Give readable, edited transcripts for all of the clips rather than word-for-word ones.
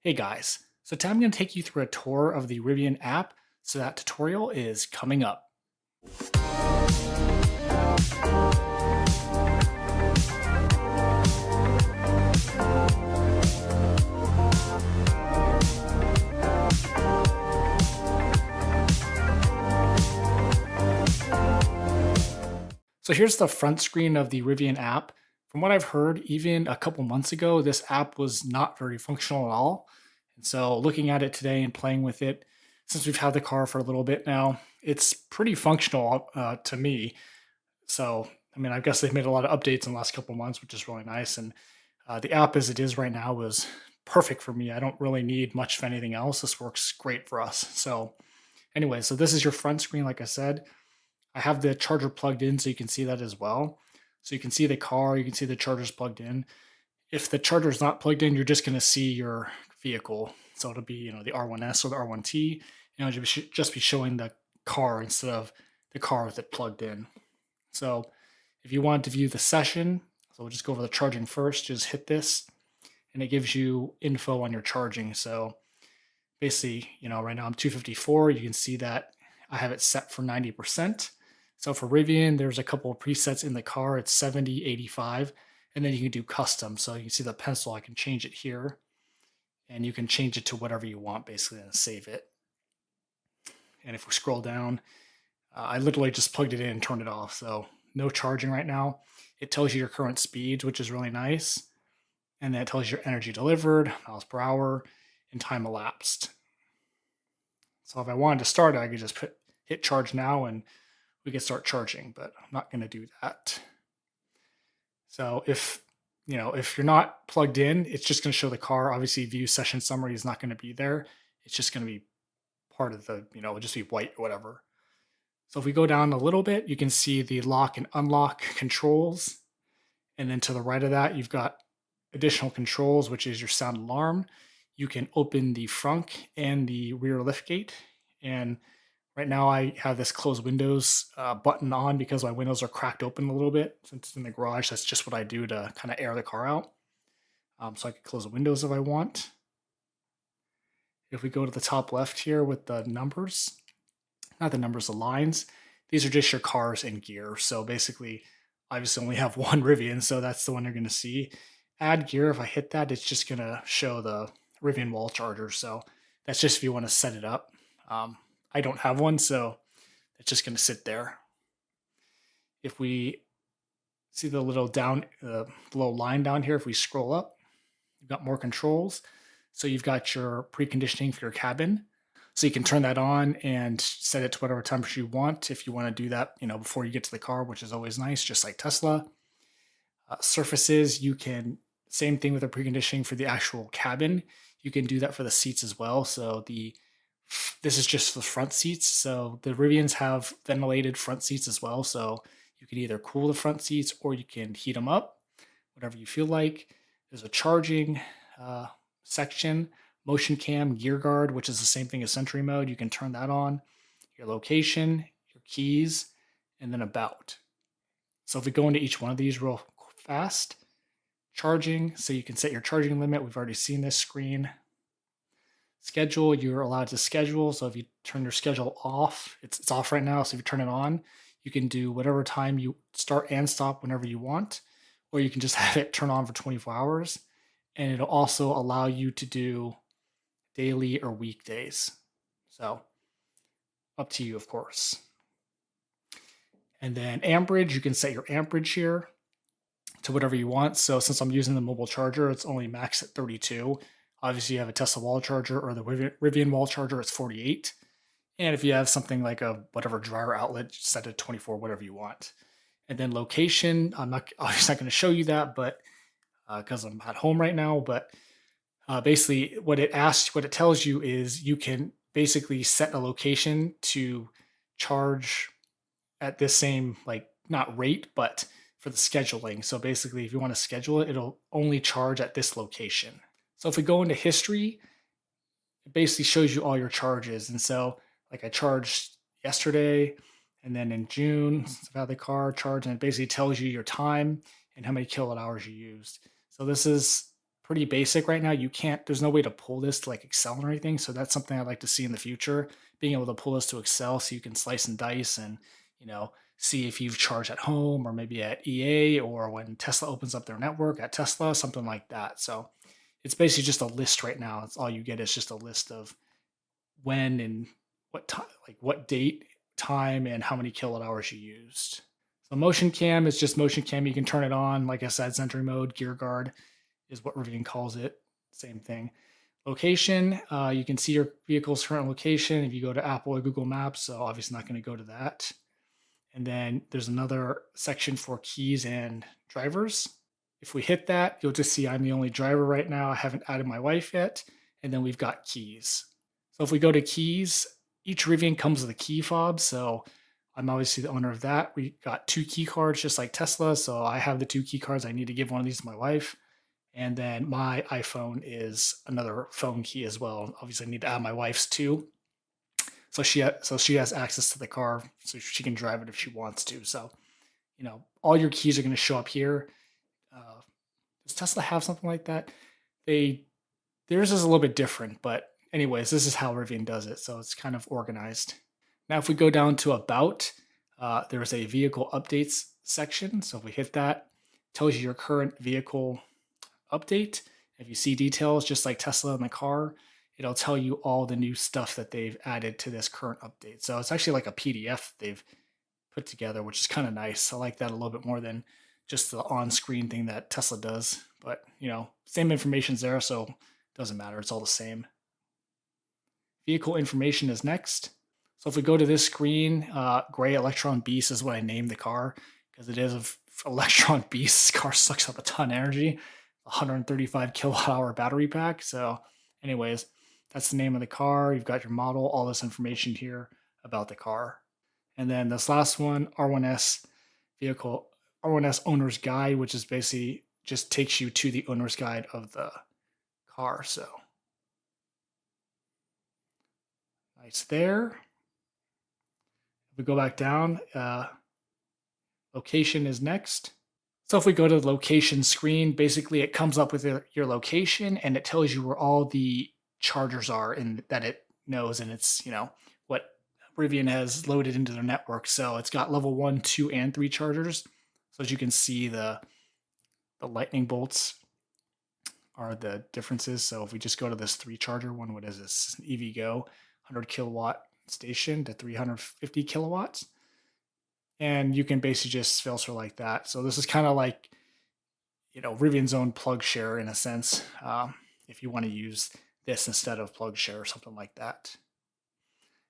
Hey guys, so today I'm going to take you through a tour of the Rivian app, so that tutorial is coming up. So here's the front screen of the Rivian app. From what I've heard, even a couple months ago, this app was not very functional at all. And so looking at it today and playing with it, since we've had the car for a little bit now, it's pretty functional to me. So, I mean, I guess they've made a lot of updates in the last couple months, which is really nice. And the app as it is right now is perfect for me. I don't really need much of anything else. This works great for us. So, anyway, so this is your front screen, like I said. I have the charger plugged in so you can see that as well. So you can see the car, you can see the charger's plugged in. If the charger is not plugged in, you're just going to see your vehicle. So it'll be, the R1S or the R1T. It'll just be showing the car instead of the car with it plugged in. So if you want to view the session, so we'll just go over the charging first, just hit this and it gives you info on your charging. So basically, right now I'm 254. You can see that I have it set for 90%. So for Rivian, there's a couple of presets in the car. It's 70, 85, and then you can do custom. So you can see the pencil, I can change it here, and you can change it to whatever you want basically and save it. And if we scroll down, I literally just plugged it in and turned it off. So no charging right now. It tells you your current speeds, which is really nice. And then it tells you your energy delivered, miles per hour, and time elapsed. So if I wanted to start it, I could just hit charge now and we could start charging, but I'm not going to do that. So if you're not plugged in, it's just going to show the car. Obviously, view session summary is not going to be there. It's just going to be part of the, it'll just be white or whatever. So if we go down a little bit, you can see the lock and unlock controls. And then to the right of that, you've got additional controls, which is your sound alarm. You can open the front and the rear liftgate. And right now I have this close windows button on because my windows are cracked open a little bit. Since it's in the garage, that's just what I do to kind of air the car out. So I can close the windows if I want. If we go to the top left here with the numbers, not the numbers, the lines, these are just your cars in gear. So basically, I obviously only have one Rivian, so that's the one you're going to see. Add gear, if I hit that, it's just going to show the Rivian wall charger. So that's just if you want to set it up. I don't have one, so it's just going to sit there. If we see the little little line down here, if we scroll up, you've got more controls. So you've got your preconditioning for your cabin. So you can turn that on and set it to whatever temperature you want if you want to do that, before you get to the car, which is always nice, just like Tesla. Surfaces, you can, same thing with the preconditioning for the actual cabin. You can do that for the seats as well. So this is just the front seats. So the Rivians have ventilated front seats as well. So you can either cool the front seats or you can heat them up, whatever you feel like. There's a charging section, motion cam, gear guard, which is the same thing as Sentry mode. You can turn that on, your location, your keys, and then about. So if we go into each one of these real fast, charging, so you can set your charging limit. We've already seen this screen. Schedule, you're allowed to schedule. So if you turn your schedule off, it's off right now. So if you turn it on, you can do whatever time you start and stop whenever you want, or you can just have it turn on for 24 hours. And it'll also allow you to do daily or weekdays. So up to you, of course. And then amperage, you can set your amperage here to whatever you want. So since I'm using the mobile charger, it's only max at 32. Obviously, you have a Tesla wall charger or the Rivian wall charger, it's 48. And if you have something like a whatever dryer outlet, set it to 24, whatever you want. And then location, I'm obviously not going to show you that, but because I'm at home right now. But basically, what it tells you is you can basically set a location to charge at this same, like, not rate, but for the scheduling. So basically, if you want to schedule it, it'll only charge at this location. So if we go into history, it basically shows you all your charges. And so, like, I charged yesterday, and then in June, I've had the car charged, and it basically tells you your time and how many kilowatt hours you used. So this is pretty basic right now. There's no way to pull this to like Excel or anything. So that's something I'd like to see in the future, being able to pull this to Excel so you can slice and dice and, see if you've charged at home or maybe at EA or when Tesla opens up their network at Tesla, something like that. So it's basically just a list right now. It's all you get is just a list of when and what time, like what date, time, and how many kilowatt hours you used. So motion cam is just motion cam. You can turn it on. Like I said, sentry mode, gear guard is what Rivian calls it. Same thing. Location, you can see your vehicle's current location if you go to Apple or Google Maps. So obviously not going to go to that. And then there's another section for keys and drivers. If we hit that, you'll just see I'm the only driver right now. I haven't added my wife yet. And then we've got keys. So if we go to keys, each Rivian comes with a key fob. So I'm obviously the owner of that. We got 2 key cards just like Tesla. So I have the 2 key cards. I need to give one of these to my wife. And then my iPhone is another phone key as well. Obviously I need to add my wife's too. So she has access to the car so she can drive it if she wants to. So, all your keys are going to show up here. Does Tesla have something like that? Theirs is a little bit different, but anyways, this is how Rivian does it. So it's kind of organized. Now, if we go down to about, there's a vehicle updates section. So if we hit that, it tells you your current vehicle update. If you see details, just like Tesla in the car, it'll tell you all the new stuff that they've added to this current update. So it's actually like a PDF they've put together, which is kind of nice. I like that a little bit more than just the on-screen thing that Tesla does. But, same information's there, so it doesn't matter. It's all the same. Vehicle information is next. So if we go to this screen, Gray Electron Beast is what I named the car because it is an Electron Beast. This car sucks up a ton of energy, 135 kilowatt hour battery pack. So anyways, that's the name of the car. You've got your model, all this information here about the car. And then this last one, R1S vehicle, R1S owner's guide, which is basically just takes you to the owner's guide of the car. So nice there. If we go back down, location is next. So if we go to the location screen, basically it comes up with your location and it tells you where all the chargers are and that it knows, and it's, what Rivian has loaded into their network. So it's got level 1, 2, and 3 chargers. So as you can see, the lightning bolts are the differences. So if we just go to this 3 charger one, what is this? EVgo 100 kilowatt station to 350 kilowatts. And you can basically just filter like that. So this is kind of like, Rivian's own plug share in a sense, if you want to use this instead of plug share or something like that.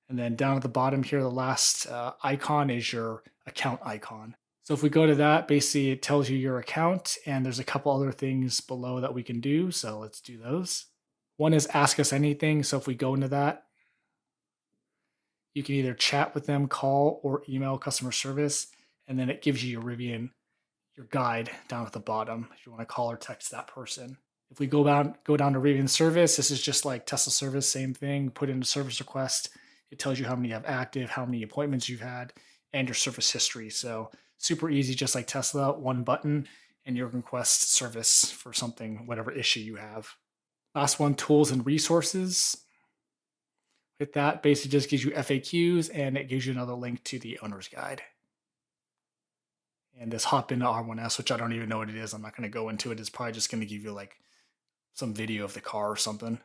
And then down at the bottom here, the last icon is your account icon. So if we go to that, basically it tells you your account, and there's a couple other things below that we can do. So let's do those. One is ask us anything. So if we go into that, you can either chat with them, call, or email customer service, and then it gives you your Rivian, your guide down at the bottom if you want to call or text that person. If we go down to Rivian service, this is just like Tesla service, same thing. Put in a service request. It tells you how many you have active, how many appointments you've had, and your service history. So super easy, just like Tesla, one button, and you request service for something, whatever issue you have. Last one, tools and resources. Hit that, basically just gives you FAQs, and it gives you another link to the owner's guide. And this hop into R1S, which I don't even know what it is. I'm not going to go into it. It's probably just going to give you like some video of the car or something.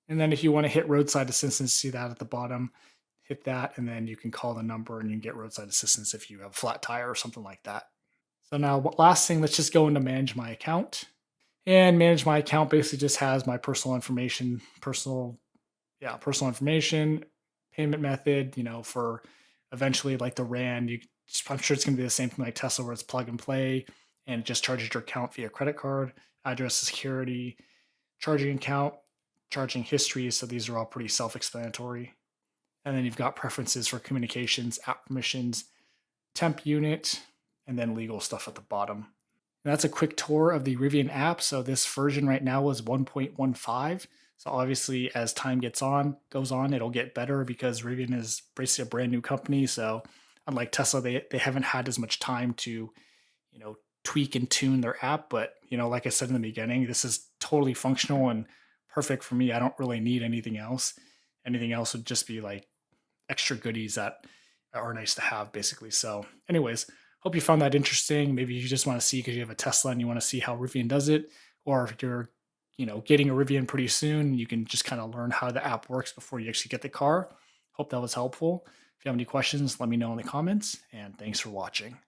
And then if you want to hit roadside assistance, see that at the bottom, hit that, and then you can call the number and you can get roadside assistance if you have a flat tire or something like that. So now last thing, let's just go into manage my account. And manage my account basically just has my personal information, personal information, payment method, for eventually like the RAN. I'm sure it's going to be the same thing like Tesla where it's plug and play and it just charges your account via credit card, address security, charging account, charging history. So these are all pretty self-explanatory. And then you've got preferences for communications, app permissions, temp unit, and then legal stuff at the bottom. And that's a quick tour of the Rivian app. So this version right now is 1.15. So obviously as time goes on, it'll get better because Rivian is basically a brand new company. So unlike Tesla, they haven't had as much time to, tweak and tune their app. But, like I said in the beginning, this is totally functional and perfect for me. I don't really need anything else. Anything else would just be like extra goodies that are nice to have, basically. So, anyways, hope you found that interesting. Maybe you just want to see because you have a Tesla and you want to see how Rivian does it, or if you're getting a Rivian pretty soon, you can just kind of learn how the app works before you actually get the car. Hope that was helpful. If you have any questions, let me know in the comments, and thanks for watching.